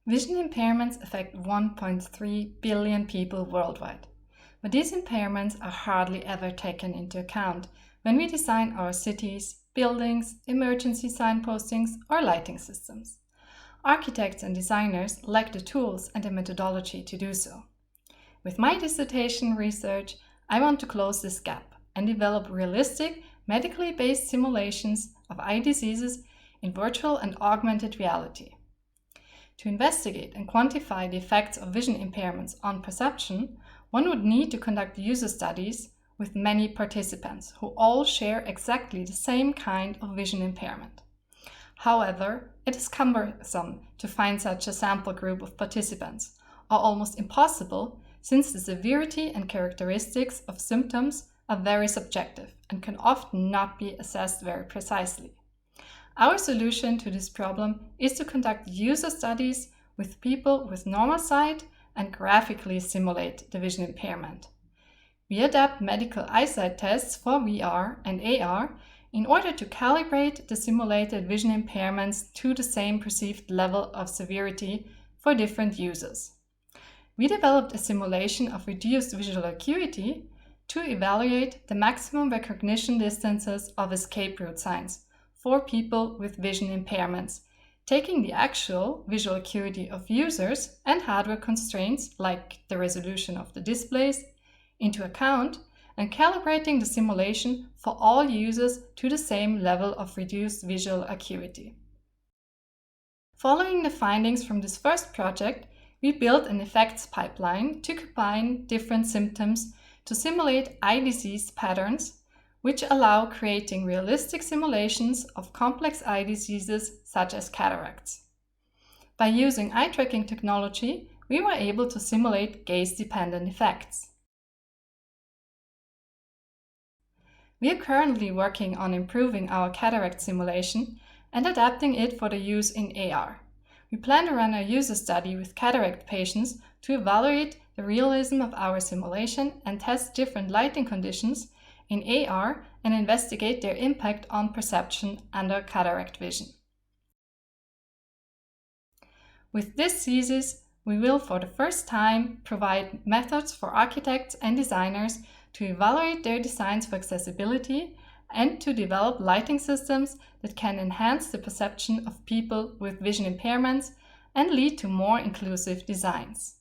Vision impairments affect 1.3 billion people worldwide, but these impairments are hardly ever taken into account when we design our cities, buildings, emergency signpostings, or lighting systems. Architects and designers lack the tools and the methodology to do so. With my dissertation research, I want to close this gap and develop realistic, medically based simulations of eye diseases in virtual and augmented reality. To investigate and quantify the effects of vision impairments on perception, one would need to conduct user studies with many participants who all share exactly the same kind of vision impairment. However, it is cumbersome to find such a sample group of participants, or almost impossible, since the severity and characteristics of symptoms are very subjective and can often not be assessed very precisely. Our solution to this problem is to conduct user studies with people with normal sight and graphically simulate the vision impairment. We adapt medical eyesight tests for VR and AR in order to calibrate the simulated vision impairments to the same perceived level of severity for different users. We developed a simulation of reduced visual acuity to evaluate the maximum recognition distances of escape route signs for people with vision impairments, taking the actual visual acuity of users and hardware constraints like the resolution of the displays into account and calibrating the simulation for all users to the same level of reduced visual acuity. Following the findings from this first project, we built an effects pipeline to combine different symptoms to simulate eye disease patterns, which allow creating realistic simulations of complex eye diseases such as cataracts. By using eye tracking technology, we were able to simulate gaze-dependent effects. We are currently working on improving our cataract simulation and adapting it for the use in AR. We plan to run a user study with cataract patients to evaluate the realism of our simulation and test different lighting conditions in AR and investigate their impact on perception under cataract vision. With this thesis, we will for the first time provide methods for architects and designers to evaluate their designs for accessibility and to develop lighting systems that can enhance the perception of people with vision impairments and lead to more inclusive designs.